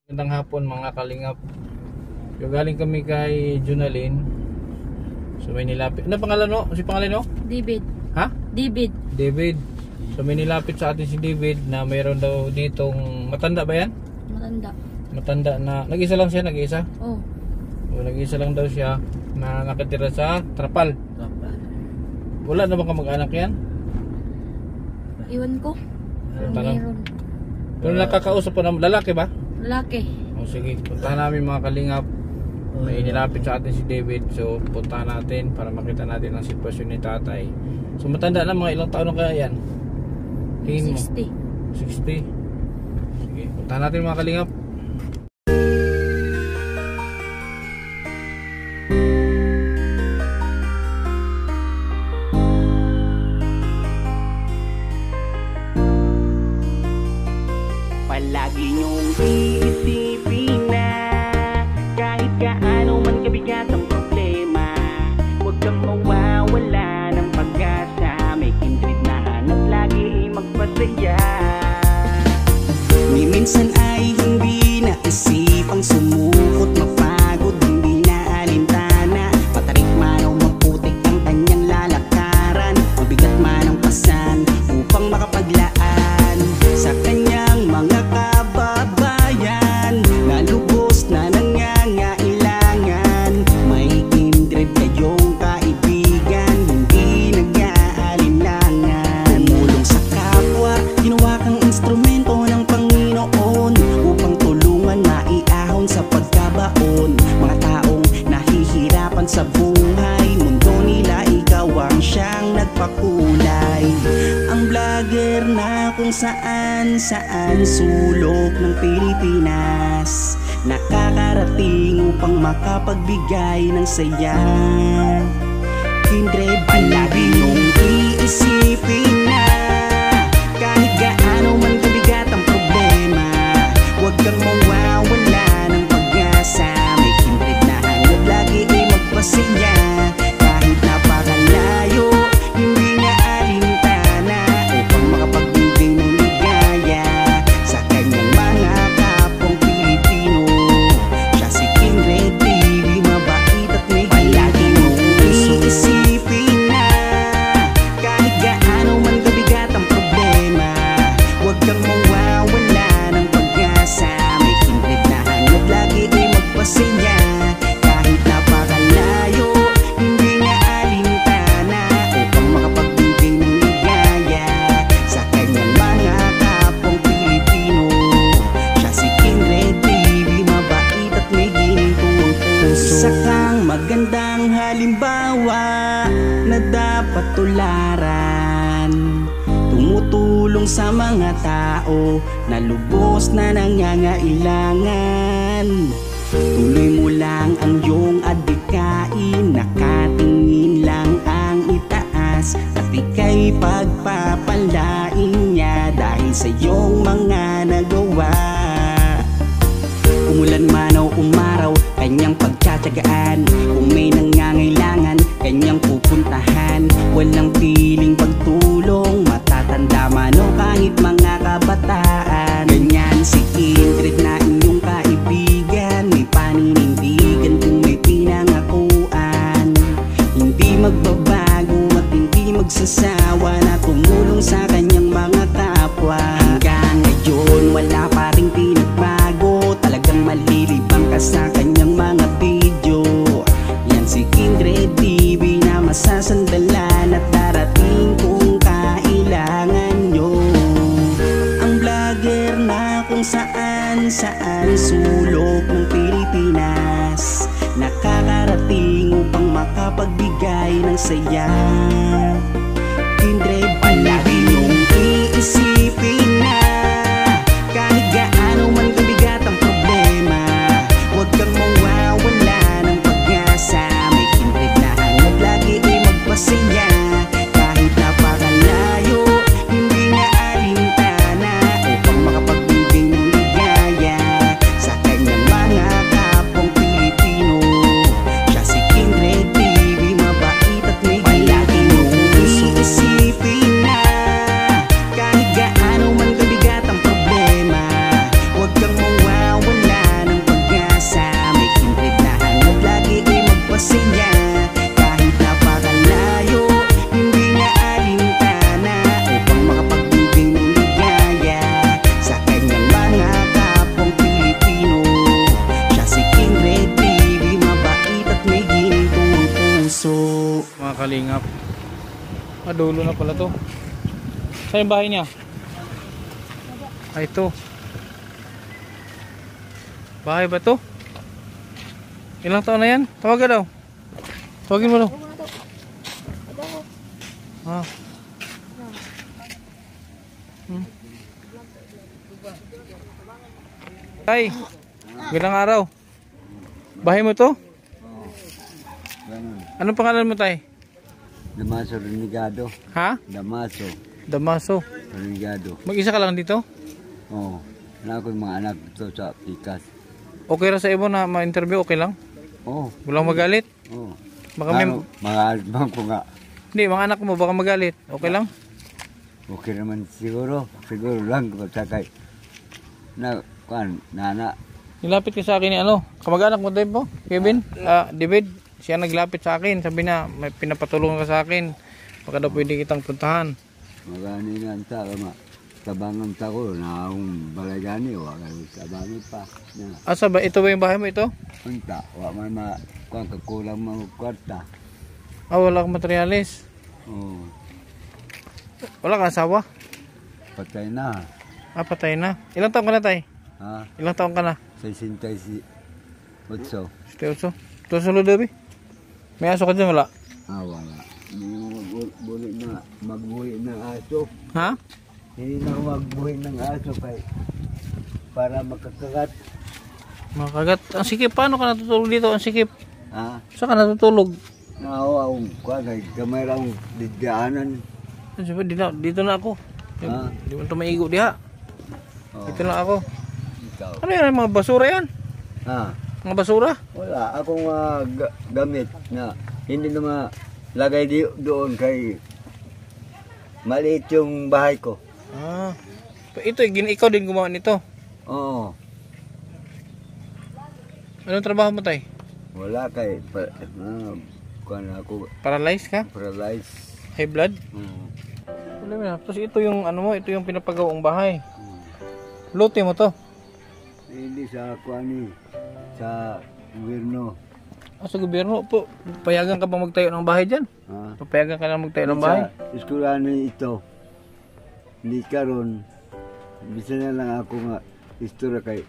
Magandang hapon mga kalingap. So, galing kami kay Junalyn. So may nilapit. Ano pangalan mo? Si pangalan mo? David. Ha? David. David. So may nilapit sa atin si David na mayroon daw ditong matanda ba yan? Matanda. Matanda na nag-isa lang siya, nag-isa. Oh. O, nag-isa lang daw siya na nakatira sa Trapal. Wala na bang kamag-anak yan? Iwan ko. Tanong. Meron. Pero nakakausap po ng lalaki ba? Lalaki. O sige, puntahan namin mga kalingap. May nilapit sa atin si David. So puntahan natin para makita natin ang sitwasyon ni tatay. So matanda na, mga ilang taon na kaya yan? Tingin mo? 60. 60. Sige, puntahan natin mga kalingap. Palagi niyong iisipin na kahit gaano man kabigat ang problema, huwag kang mawawala ng pag-asa. May kindred na hanap lagi magpasaya. Ni minsan ay hindi naisipang sumukot, mapagod, hindi na alintana. Matarik man o maputik ang kanyang lalakaran, mabigat man ang pasan upang makapaglaan sa kanyang mga kababayan na lubos na nangangailangan. May kindred kayong kaibigan, hindi nag-aalinlangan. Tumulong sa kapwa, ginawa kang instrumento ng Panginoon upang tulungan maiahon sa pagkabaon. Mga taong nahihirapan sa buhay, mundo nila ikaw ang siyang nagpakulay. Ang vlogger na kung saan sulok ng Pilipinas nakakarating upang makapagbigay ng saya. Kindred, palagi niyong iisipin na kahit gaano man kabigat ang problema, huwag kang mawawala ng pag-asa. May kindred na hanap lagi ay magpasaya kahit napakalayo, hindi na alintana upang makapagbigay ng ligaya sa kanyang mga kapwang Pilipino. Siya si Kindred TV, mabait at may palagi mong iisipin na kahit gaano man kabigat ang problema, huwag kang mawawala ng pag-asa. May kindred na hanap lagi ay magpasaya kahit napakalayo, hindi na alintana upang makapagbigay ng ligaya sa kanyang mga kapwang Pilipino. Siya si Kindred TV, mabait at may gintuang puso. Isa kang magandang halimbawa na dapat tularan, tumutulong sa mga tao na lubos na nangangailangan. Tuloy mo lang ang iyong adhikain, nakatingin lang ang itaas at ika'y pagpapalain niya dahil sa iyong mga nagawa. Umulan man o umaraw, kanyang pagtsatsagaan. Kung may nangangailangan, kanyang pupuntahan. Walang piling pagtulong, matatanda man o kahit mga kabataan. Ganyan si Kindred na inyong kaibigan, may paninindigan kung may pinangakuan. Hindi magbabago at hindi magsasawa na tumulong sa kanyang mga kapwa. Hanggang ngayon wala pa ring pinagbago, talagang malilibang ka sa kanyang mga video. Yan si Kindred TV na masasandalan at darating kung kailangan nyo. Ang vlogger na kung saan sulok ng Pilipinas nakakarating upang makapagbigay ng saya. Kindred, palagi niyong iisipin na kahit gaano man kabigat ang problema, huwag kang mawawala ng pag-asa. May kindred na hanap lagi ay magpasaya kahit napakalayo, hindi na alintana upang makapagbigay ng ligaya sa kanyang mga kapwang Pilipino. Siya si Kindred TV, mabait at may palagi mong iisipin kalingap. Dulo na pala to. Saan yung bahay niya? Ay, ito. Bahay ba to? Ilang taon na yan? Tawagan daw. Tawagin mo daw. Ah. Tay, bilang araw. Bahay mo to? Ganun. Anong pangalan mo, tay? Damaso Renegado. Ha? Damaso Damaso. Renegado. Mag-isa ka lang dito? Oo. Na ako yung mga anak ito sa Pikas. Okay ra sa iyo na ma-interview? Okay lang? Oo. Walang magalit? Oo. Baka may... Mga albang ko nga. Hindi, mga anak mo baka magalit. Okay lang? Okay naman siguro. Siguro lang kung sakay. Na, kuan, nana. Nilapit ka sa akin ni ano? Kamag-anak mo din po? Kevin? David? Siya naglapit sa akin. Sabi na, may pinapatulungan ka sa akin. Baka daw pwede kitang puntahan. Magani nga ang taka tabangan ta ko na akong balagani o tabangan pa na Asa ba? Ito ba yung bahay mo ito? punta wa man kuan kakulang mga kwarta. Wala kang materialis. Oo. Wala kang asawa? Patay na. Patay na. Ilang taon ka na, tay? Ha? Ilang taon ka na? 68. Seryoso? Ito sa Ludobi? May aso ka dyan, wala? Wala. Hindi mo magbuhi ng aso. Ha? Hindi na magbuhi ng aso kay para makakagat. Makagat. Ang sikip, paano ka natutulog dito? Ang sikip. Ha? Saan ka natutulog? Naawa akong kuan kay gamay lang digdaanan. Dito na ako. Ha? Di mo ito maigo diha. Oh, Dito na ako. ikaw. Ano yan? Mga basura yan? Ha? Mga basura? Wala akong gamit na hindi na malagay doon kay maliit yung bahay ko. Ito, ikaw din gumawa nito. Oo. Anong trabaho mo, tay? Wala kay kuan ako Paralyzed ka? paralyzed. High blood? Oo. Wala mo na. Tapos ito yung ano mo, ito yung pinapagawang bahay. Lote mo to. Hindi sa kuan sa gobyerno. Sa gobyerno po, payagan ka ba magtayo ng bahay dyan? Ha? Papayagan ka lang magtayo ng bahay? Sa eskwelahan ito. Hindi karon bisa na lang ako nga istorya kay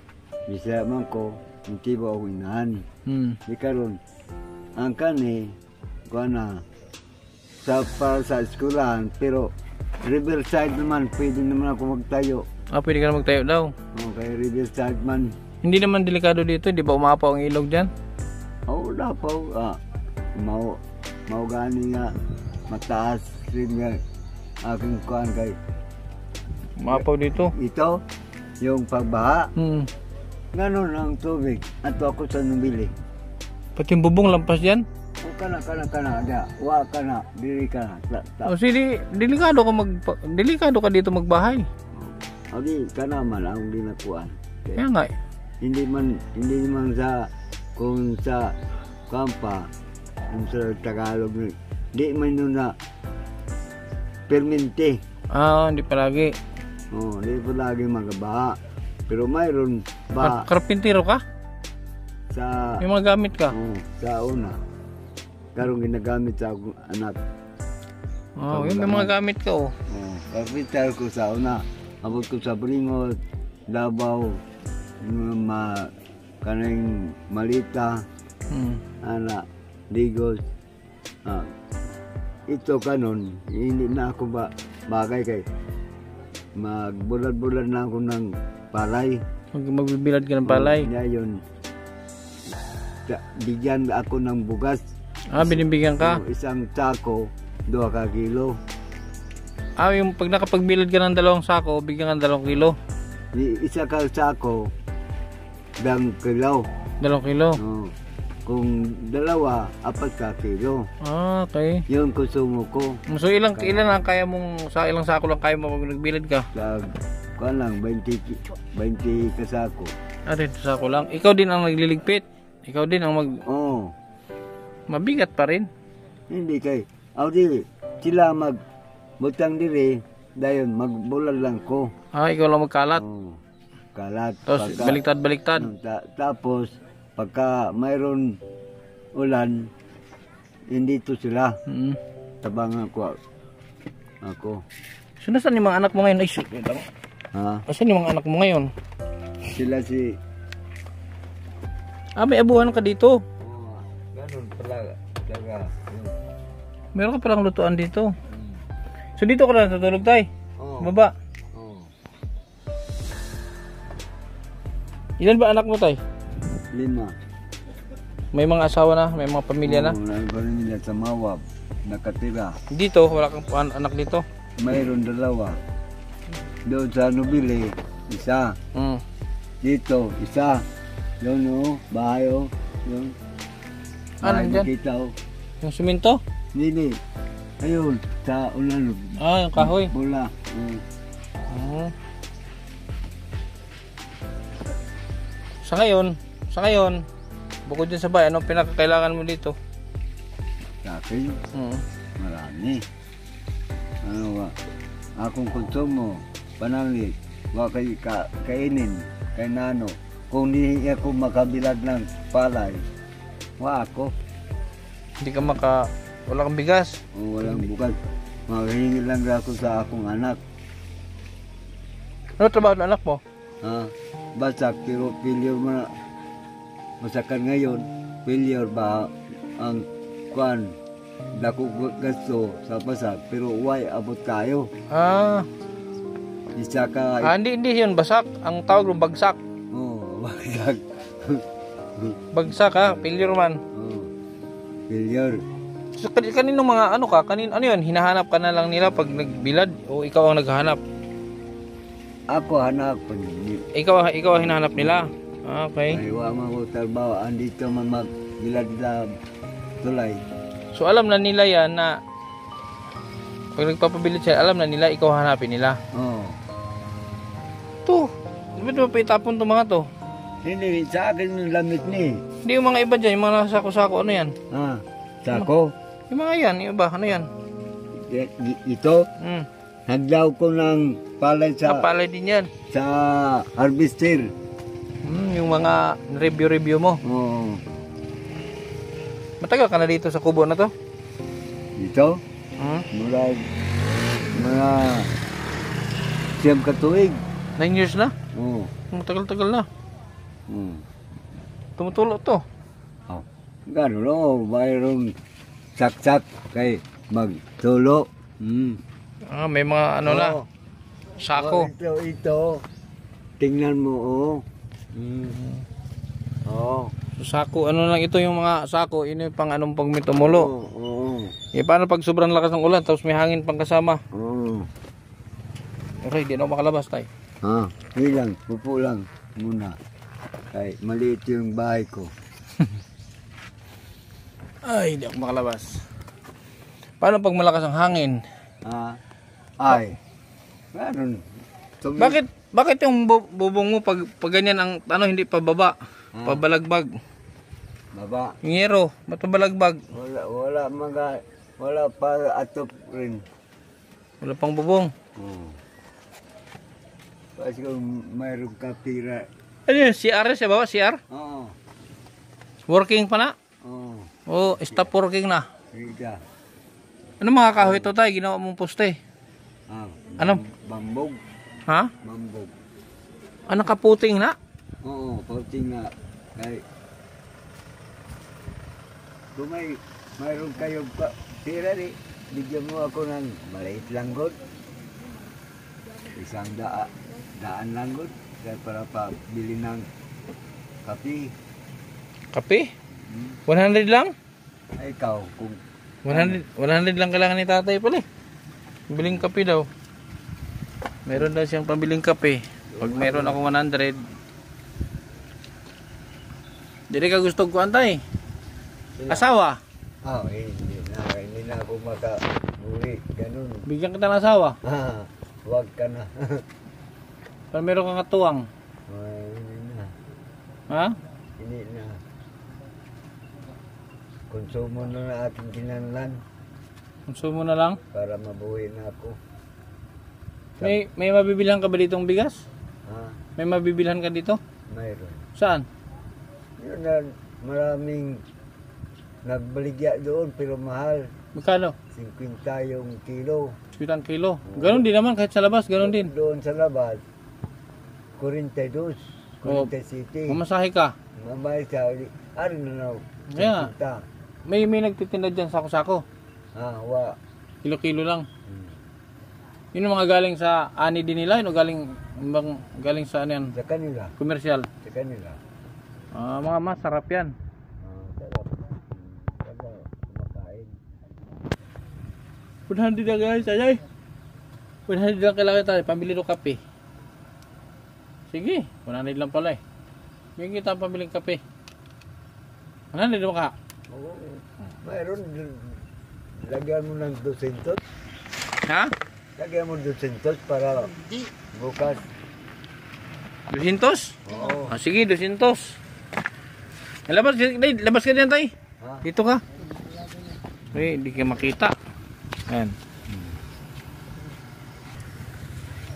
bisa man ko hindi ba ako inahan. Di karon ang kani kuan na sa para sa eskwelahan pero Riverside naman pwede naman ako magtayo. Pwede ka na magtayo daw. Kay Riverside man. Hindi naman delikado dito, di ba umapaw ang ilog dyan? Wala pa. Mau gani nga mataas rin nga aking kuan kay Umapaw dito. ito yung pagbaha. Ganon ang tubig. Ato ako sa nubili. Pati yung bubong lampas dyan. O kana. Wa ka na. Dili ka na. Delikado ka dito magbahay. Agi kana man ang dinakuan. Kaya nga. Hindi man sa kung sa kampa kung sa Tagalog di man yun na permente. Hindi palagi. Di pa lagi magabaha. Pero mayroon ba Karpintero ka? sa May mga gamit ka? sa una. Karong ginagamit sa akong anak. Yung may mga gamit ka Carpenter ko sa una. Abot ko sa Bringot, Davao, kanang Malita, Digos. Ito kanon, hindi na ako bagay kay magbulad-bulad na ako ng palay. Magbibilad ka ng palay? Ngayon, bigyan ako ng bugas. Binibigyan ka? Isang sako, 2 kilo. Yung pag nakapagbilad ka ng 2 sako, bigyan ka ng 2 kilo? Isa ka sako, 2 kilo. 2 kilo? Kung 2, 4 kilo. Okay. Yung konsumo ko. So ilan ang kaya mong, sa ilang sako lang kaya mo pag nagbilad ka? Sa, kuan lang, 20 kasako. Dito sako lang. Ikaw din ang nagliligpit? Ikaw din ang mabigat pa rin? Hindi kay, sila magbutang diri, dayon magbulal lang ko. Ikaw lang magkalat? Kalat. Tapos baliktad. Tapos, pagka mayroon ulan, hindi to sila. Mm. Tabangan ko. Ako. So, nasaan yung mga anak mo ngayon? Ay, shit. Ha? Nasaan yung mga anak mo ngayon? Sila si... May abuhan ka dito. Oh, ganun pala. Talaga. Meron ka palang lutuan dito. So, dito ka na natutulog, tay? Oh. Baba. Oh. Ilan ba anak mo, tay? 5. May mga asawa na? May mga pamilya na? Nagkaroon nila sa Mawab. Nakatira. Dito, wala kang anak dito? Mayroon 2. Doon sa Nubili, isa. Mm. Dito, isa. Doon o, bahay o. Doon. Ano dyan? Nakita o. Yung simento? Hindi. Ayun, sa ulan. Yung kahoy. Bula. Sa ngayon, bukod dyan sa bahay, anong pinakakailangan mo dito? Sa akin, Mm. marami. Ano ba? Akong konsumo, pananglit, wa kay kainin, kay nano. Kung hindi ako makabilad ng palay, wa ako. Hindi ka wala kang bigas. O walang bukas. Maghingi lang ako sa akong anak. Ano trabaho ng anak mo? Ha? Basak, pero failure mo masakan ngayon. Failure ba ang kwan? Dako gasto sa basak, pero why abot kayo? Isa ka... Hindi yun, basak. Ang tawag ng bagsak. Bagsak. Bagsak ha, failure man. Failure. So, kanino mga ano yun, hinahanap ka na lang nila pag nagbilad o ikaw ang naghahanap? Ako hanap. Ikaw ang hinahanap nila. Okay. Ay, wa man ko trabaho. Andito man magbilad na tulay. So alam na nila yan na pag nagpapabilid siya, alam na nila ikaw hanapin nila. To, ba't mo pa itapon itong mga to? Hindi, sa akin yung lamit ni. Hindi yung mga iba dyan, yung mga sako-sako, ano yan? Sako? Yung mga yan, yung iba, ano yan? Ito? Nagdaw ko ng palay sa... Palay din yan. Sa harvester. Yung mga review mo. Matagal ka na dito sa kubo na to? Dito? Mula mga siyam katuig. 9 years na? Matagal-tagal na. Tumutulo to. Gano'n no, mayroong saksak kay magtulo. May mga ano na. Sako. Ito. Tingnan mo So, sako, ano lang ito yung mga sako, ini pang anong pag may tumulo. Paano pag sobrang lakas ng ulan tapos may hangin pang kasama? Okay, di na ako makalabas tayo. Hindi lang, pupo lang muna. Kay maliit yung bahay ko. Ay, di ako makalabas. Paano pag malakas ang hangin? Ay, gano'n. Bakit yung bubong mo pag ganyan ang ano hindi pa baba? Pabalagbag. Baba. Yung yero, ba't pabalagbag? Wala pa atop rin. Wala pang bubong. Kasi kung mayroong kapira. Ano yun? CR siya ba? CR? Oo. Working pa na? Oo. Stop working na. Rida. Ano mga kahoy ito tayo? Ginawa mong poste. Ano? Bambog. Ha? Bambog. Ano kaputing na? Oo, puting na. Kay kung mayroon kayong pira rin, bigyan mo ako ng maliit lang god. Isang daan lang god. Kaya para pabili ng kape. Kape? 100 lang? Ay, ikaw, kung 100 lang kailangan ni tatay pala eh. Biling kape daw. Meron daw siyang pambiling kape. Pag meron ako 100, hindi ka gusto ko antay. Asawa? Hindi na ako makabuli. Ganun. Bigyan kita ng asawa. Huwag ka na. Pero meron kang katuwang. Hindi na. Ha? Hindi na. Konsumo na aking kinanlan Konsumo na lang. para mabuhay na ako. May mabibilhan ka ba ditong bigas? May mabibilhan ka dito? Mayroon. Saan? Yun na, maraming nagbaligya doon pero mahal. Magkano? 50 yung kilo. 7 kilo. Ganon din naman kahit sa labas, ganon din. Doon sa labas, 42, Oh, 47. mamasahe ka. Mamay sa ano na Yeah. May nagtitinda dyan sako-sako. Wa. Kilo-kilo lang. Hmm. Yun yung mga galing sa ani din nila, yun o galing sa ano yan, Sa kanila. komersyal. Sa kanila. Mga masarap yan. Sarap. Kada kumakain. 100 na guys, ayay. 100 lang kailangan tayo, pambili ng kape. Sige, 100 lang pala eh. Bigyan kita ang pambiling kape. 100 mo ka? Oo. Mayroon, lagyan mo ng 200. Ha? Lagyan mo 200 para bukas. 200? Oo. Sige, 200. Labas ka diyan tay. Ha? Dito ka. Eh, hindi ka makita. Ayan.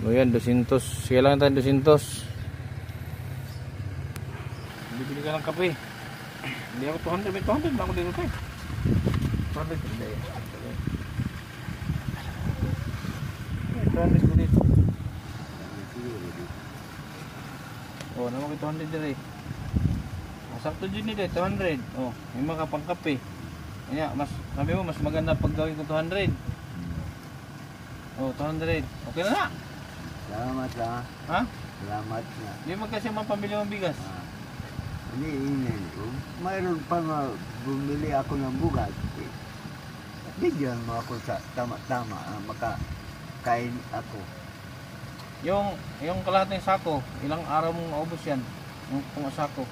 O yan, 200. Sige lang tayo, 200. Bibili ka ng kape. Hindi ako 200. May 200 ba ako dito tayo? 200 hindi. 200 ko dito. O, naman ko 200 dito eh. Sakto din nila, 200. Oh, may mga pangkape. Kaya, sabi mo, mas maganda pag gawin ko 200. Oh, 200. Okay na na. Salamat ha. Ha? Salamat na. Hindi mo kasi mapamili ng bigas. Iniinin ko. Mayroon pa na bumili ako ng bugas. Bigyan mo ako sa tama-tama makakain ako. Yung kalahating sako, ilang araw mong maubos yan? Yung sako.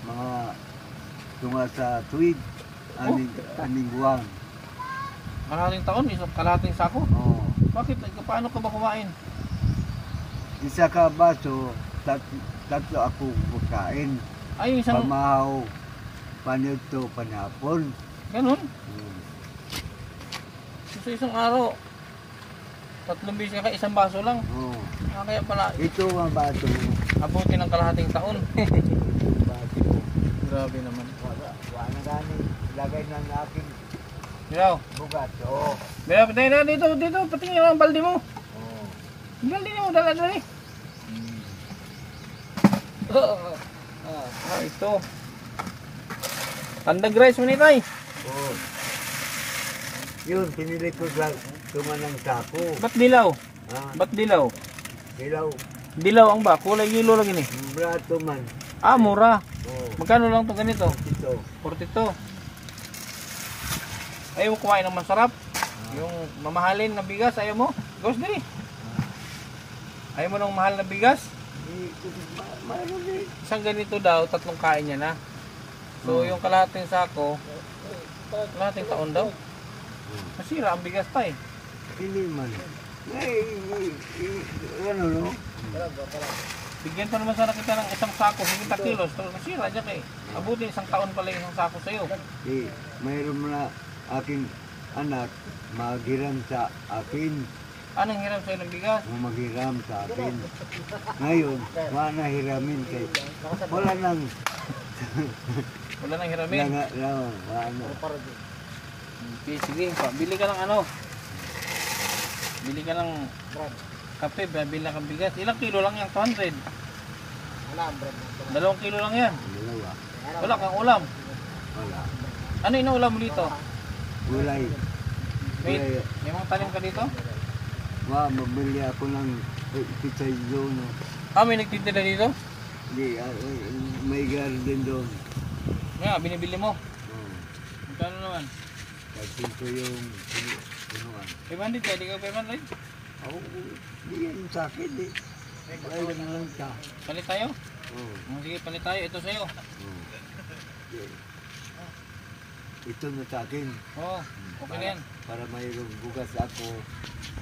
Mga tunga sa tuwid. Aning buwan. Kalahating taon, isang kalahating sako? Oo. Bakit? Paano ka ba kumain? Isa ka baso, tatlo ako pagkain. Ay, isang... Pamahaw, panito, panapon. Ganun? So, isang araw, 3 beses ka, isang baso lang. Oo. Kaya pala, Ito ang baso. abutin ng kalahating taon. Baso. Grabe naman. Wala gani. Lagay na ng aking Miraw, bugas. Oo. Miraw, dito, patingin ang balde mo. Oo. Ang balde mo, dala eh. Ito. Tandag rice mo ni tay. Oo. Yun, pinili ko lang tumanang sako. Ba't dilaw? Ha? Dilaw? Ilaw. Dilaw ang ba? Kulay yelo lang ini. Brato man. Mura. Oo. Magkano lang to ganito? Ito. 42. Ayaw mo kumain ng masarap? Yung mamahalin na bigas, ayaw mo? Gawin dali. Ayaw mo ng mahal na bigas? Mayroon din. Isang ganito daw, 3 kain niya na. So yung kalahating sako, kalahating taon daw. Masira ang bigas pa eh. Hindi man. Ano no? Bigyan pa naman sana kita ng isang sako, 50 kilos. So, masira dyan eh. Abutin 1 taon pala yung isang sako sa'yo. Mayroon mo na aking anak maghiram sa akin. Anong hiram sa'yo ng bigas? Maghiram sa akin. Ngayon, wala na hiramin kay wala nang Wala nang hiramin. wala na. Okay, sige, bili ka ng ano? Bili ka ng kape, bili ka ng bigas. Ilang kilo lang yan? 200? 2 kilo lang yan. Dalawa. Wala kang ulam. Wala. Ano inuulam mo dito? Gulay. May mga tanim ka dito? Mabili ako ng pizza zone. May nagtitinda dito? Hindi, may garden doon. Nga, binibili mo. Oh. Magkano naman? Kasi ito yung punuan. 500 kaya, di ka 500? Ako, hindi yan sa akin eh. Wala na lang ka. Palit tayo? Oh. Sige, palit tayo. Ito sa'yo. Oh. Ito na sa akin. Oo, okay na yan. Para mayroong bugas ako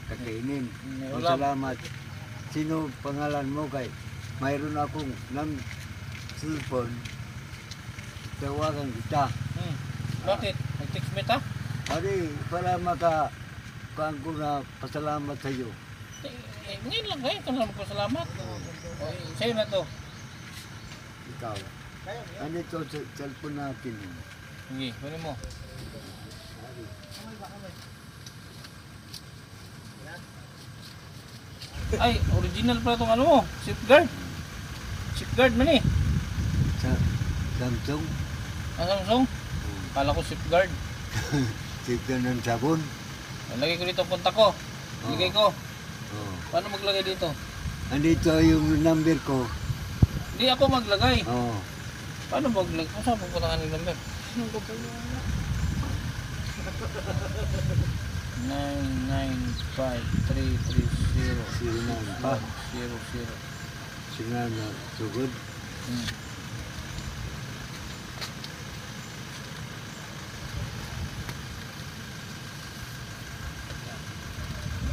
kakainin. May ulam. Salamat. Sino pangalan mo kay? Mayroon akong ng cellphone. Tawagan kita. Bakit? Nag-text me ta? Ari, para kuhaan ko na pasalamat sa iyo. Ngayon lang kayo. Ito na magpasalamat. Sa'yo na to. Ikaw. Ano ito sa cellphone natin? Sige, kunin mo. Ay, original pala itong ano mo. Safeguard. Safeguard man eh. Sa Samsung. Ang Samsung. Kala ko safeguard. Safeguard ng sabon. Lagay ko dito ang kontak ko. Lagay ko. Oh. Paano maglagay dito? Andito yung number ko. Hindi ako maglagay. Oh. Paano maglagay? Kung saan pupunta ka ng number? 995-330-00. Pa. Singa na sugod.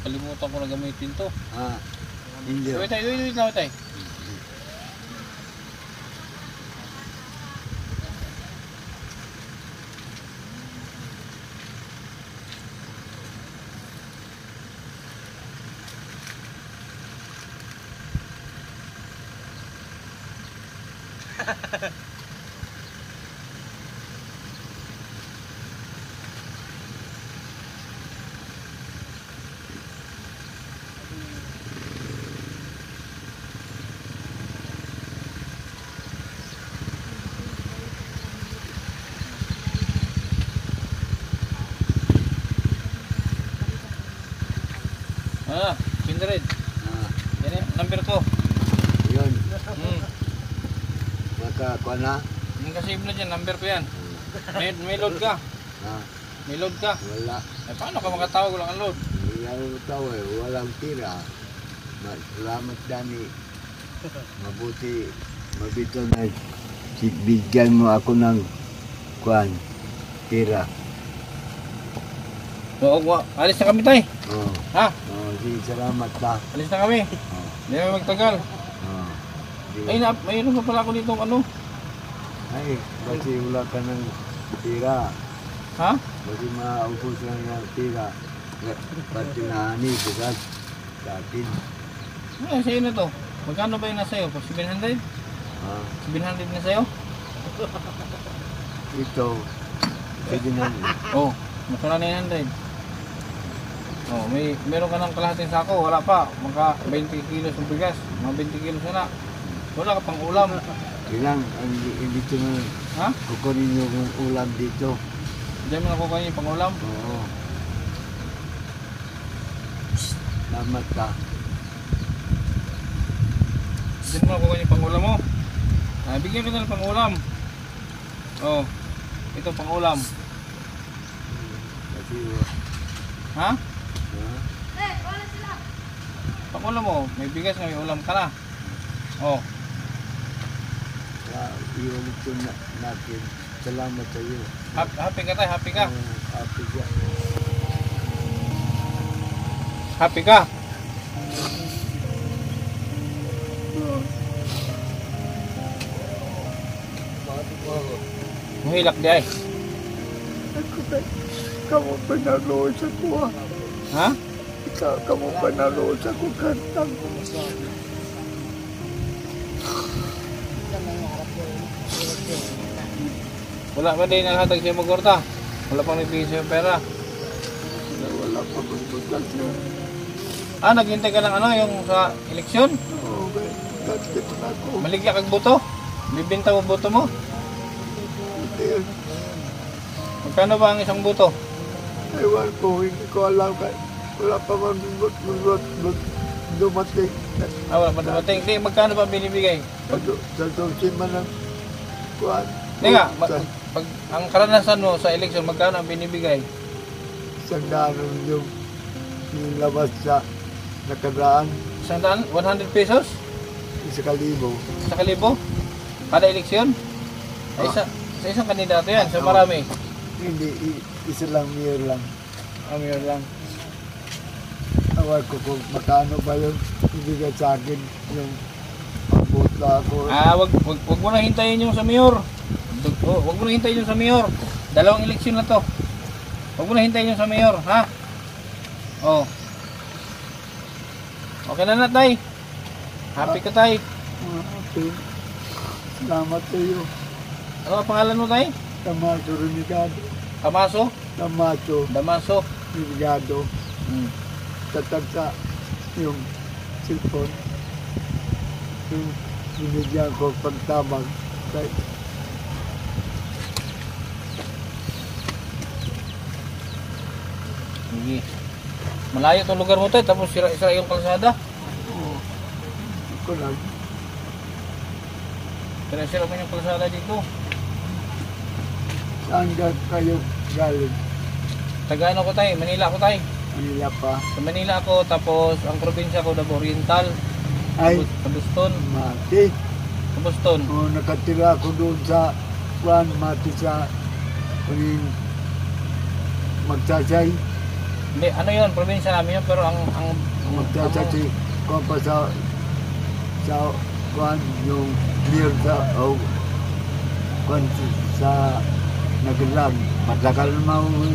Kalimutan ko na gamitin to. Ah. Hindi. Wait lang, wait. Kindred. Yan eh, number ko. Yun. Makakuha na. Yung kasave na dyan, number ko yan. May load ka. May load ka. Wala. Ay, paano ka makatawag? Walang load. Hindi tao eh. Walang tira. Salamat Dani. Mabuti. Mabito na bigyan mo ako ng kuan. Tira. Oo, alis na kami tay. Oh. Ha? Oh, sige, salamat ta. Alis na kami. Oh. Hindi kami magtagal. Oh. Ay, mayroon pa pala ako dito ano. Ay, kasi wala ka ng tira. Ha? Kasi maubos lang ng tira. Pati na ani, bukas. Sa akin. Ay, sa'yo na to. Magkano ba yung nasa iyo? 700? Ah, 700 na sa'yo? ito. Pwede na. Oo. Nasa na 900. Oh, meron ka ng kalahating sako, wala pa. Mga 20 kilos ng bigas, mga 20 kilos na. Wala ka pang ulam. Ilang, dito na. Ha? Kukunin yung ulam dito. Diyan mo nakukuha niyo yung pang ulam. Oo. Salamat ta. Diyan mo nakukuha niyo yung pang ulam mo. Bigyan kita ng pang ulam. Oh, ito pang ulam. Kasi, Ha? ha? Pang ulam mo, may bigas na may ulam ka na. Oh, Iulit ko natin. Salamat sa iyo. happy ka tayo, happy ka. Happy ka. Happy ka. Bakit mo ako? Mahilak di ay. Kamu panalo sa kuha. Ha? Kamu panalo sa kukantang. Wala ba din naghatag siya magkorta? Wala pang nagbigay sa'yo pera. Wala pa kong pagkasyon. Naghintay ka ng ano, yung sa eleksyon? Oo, kakit na ako. Maligya kag boto? Bibinta mo boto mo? Hindi. Magkano ba ang isang boto? Ewan ko, hindi ko alam. Wala pa man dumating. Wala pa dumating. Hindi, magkano ba binibigay? Sa dosin man ng kuhan. Hindi nga, pag ang karanasan mo sa eleksyon, magkano ang binibigay? Isang daan yung nilabas sa nakaraan. 100 pesos? Isa kalibo. Sa kalibo? Kada eleksyon? Sa isang kandidato yan, so marami. Hindi, isa lang, mayor lang. Mayor lang. Awal ko kung makano ba yun. Ibigay sa akin yung pagbuta ako. Wag mo na hintayin yung sa mayor. Wag mo na hintayin yung sa mayor. Dalawang eleksyon na to. Wag mo na hintayin yung sa mayor, ha? Oh. Okay na tay. Happy ka tay. Okay. Salamat sa iyo. Ano ang pangalan mo tay? Damaso Renegado. Kamaso? Damaso. Renegado. Tatagsa yung cellphone. Yung binigyan ko pagtabag. Sige. Malayo itong lugar mo tayo, tapos sira-sira yung kalsada. Oo. Ko lang. Sira-sira mo yung kalsada dito. Saan kayo galing? Taga ano ko tayo? Manila ako tayo. Manila pa. Sa Manila ako, tapos ang probinsya ko, Davao Oriental. Ay, Sa Buston. Mati. Sa Buston. O, nakatira ako doon sa Juan Mati sa kuning Magsasay. Hindi, ano yun, probinsya namin yun, pero ang Magsasay ko pa sa Juan yung near sa Juan sa Nagalag. Matagal na mauwi.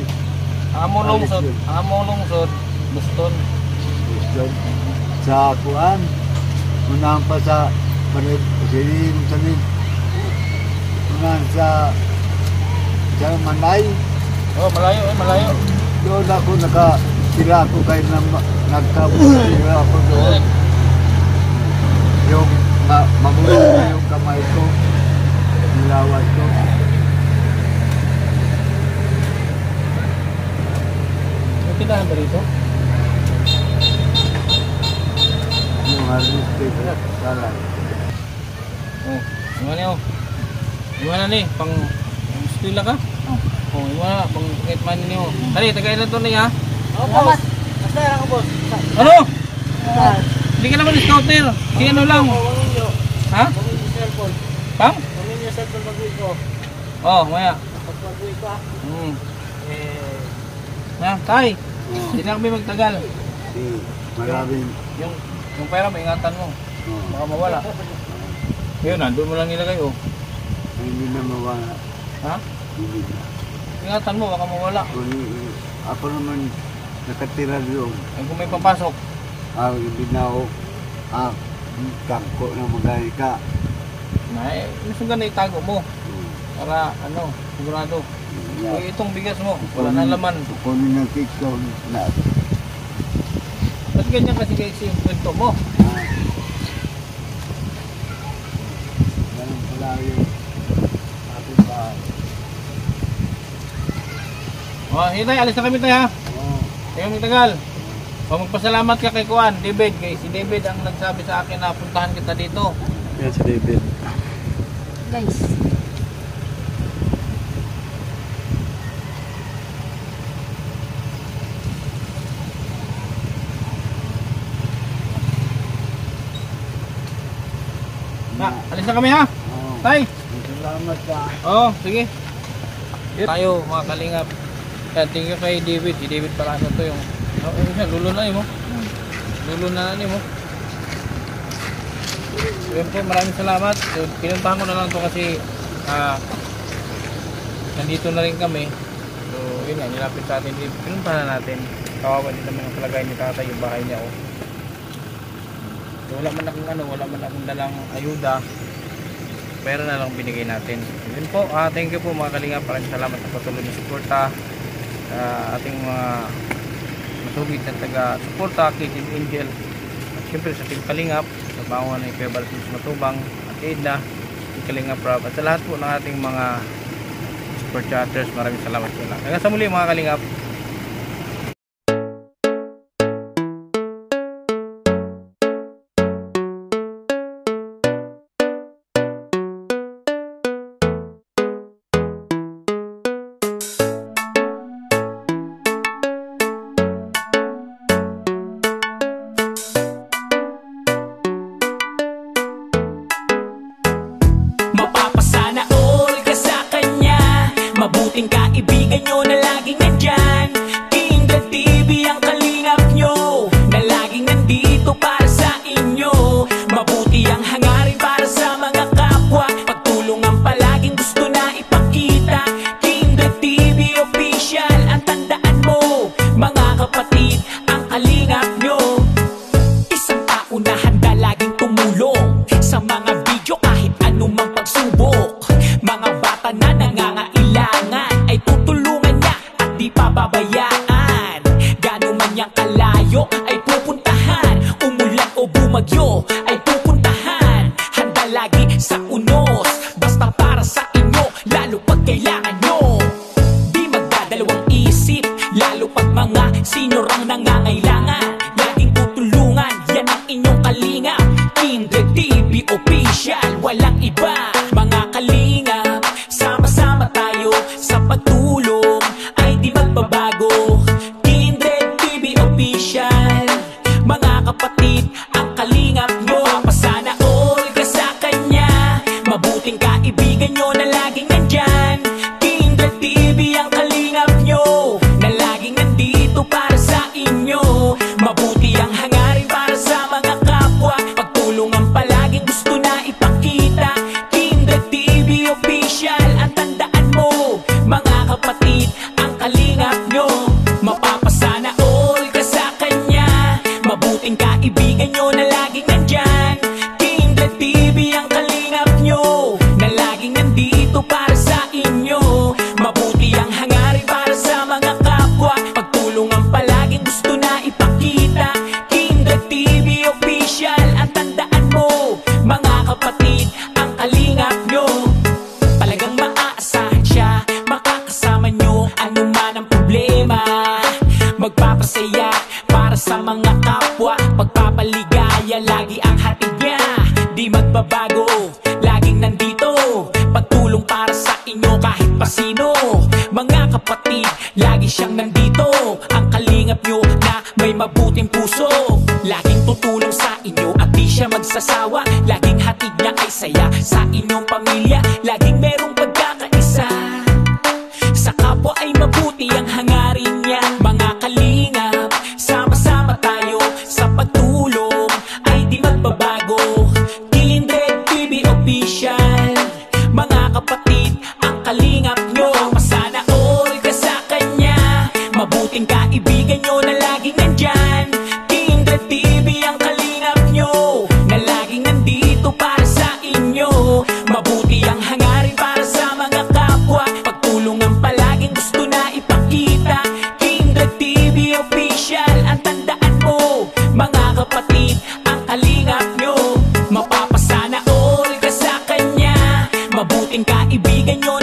ang among lungsod, Buston. Sa Juan. Unahan pa sa Silim. Unahan sa Manay. Oh, malayo. Doon ako nakatira ako kayo na nagkabutira ako doon. Yung mamulong na yung kamay ko, nilawat ko. May tindahan ba dito? Yung harvested salad. Oh, iwan na ni, pang eskwela ka? Oh, iwan na, pang kahit man niyo. Dali, tagay to niya. Salamat. Ano? Hindi ka naman scouter. Hindi ano lang. Ha? Pang? Oh, maya. Na, tay. Hindi na kami magtagal. Maraming. Yung pera, ingatan mo. Baka mawala. Yun, nandun mo lang nilagay, oh. Hindi na mawala. Ha? Hindi na. Ingatan mo, baka mawala. Ako naman nakatira doon. Ay, kung may papasok. Hindi na ako. Kangko na magay ka. Ay, gusto ka na itago mo. Para, sigurado. Uy, itong bigas mo, wala na laman. Kunin ng cake ko na. Ba't ganyan kasi guys yung kwento mo? Ganun pala yung ating bahay. Oh, yun tayo, alis na kami tayo ha. Oo. Kaya magtagal. O magpasalamat ka kay Kuan, David. Kay si David ang nagsabi sa akin na puntahan kita dito. Yan si David. Guys. Na, alis na kami ha. Oo. Tay. Salamat ka. Oo, sige. Tayo mga kalingap. Kaya thank you kay David. Si David pala to yung lulo na mo. Lulo na mo. Yun po, maraming salamat. So, pinuntahan ko na lang to kasi nandito na rin kami. So yun nga, nilapit sa atin. Pinuntahan na natin. Kawawa din naman ang kalagay ni tatay yung bahay niya. So, wala man akong dalang ayuda. Pera na lang binigay natin. Yun po, thank you po mga kalingap. Maraming salamat sa patuloy na suporta sa ating mga masugid na taga-suporta kay Team Angel at syempre sa Team Kalingap, sa pangunan ng Kuya Baltus Matubang at Edna, Team Kalingap Rob at sa lahat po ng ating mga super chatters. Maraming salamat po lang. Hanggang sa muli mga kalingap. Mapapasana all ka sa kanya. Mabuting kaibigan nyo na laging nandyan. Kingdom TV ang kalingap nyo, na laging nandito para sa inyo. Mabuti ang hangarin para sa mga kapwa. Pagtulong ang palaging gusto na ipakita. Kingdom TV official, ang tandaan mo mga kapatid, ang kalingap nyo. Isang tao na handa laging tumulong sa mga video kahit anumang pagsubok. Mga bata na nangangailangan sa inyo kahit pa sino. Mga kapatid, lagi siyang nandito, ang kalingap nyo na may mabuting puso. Laging tutulong sa inyo at di siya magsasawa. Laging hatid niya ay saya sa inyong pamilya. Laging merong pagkakaisa, sa kapwa ay mabuti ang hangarin niya. Mga kalingap, sama-sama tayo sa pagtulong ay di magbabago. Kindred TV Official, mga kapatid, ang kalingap nyo. Sana all ka sa kanya, mabuting kaibigan nyo na laging nandyan. Kindred TV ang kalingap nyo, na laging nandito para sa inyo. Mabuti ang hangarin para sa mga kapwa, pagtulungan palaging gusto na ipakita. Kindred TV Official, ang tandaan mo, mga kapatid, ang kalingap nyo. Mapapasana all ka sa kanya, mabuting kaibigan nyo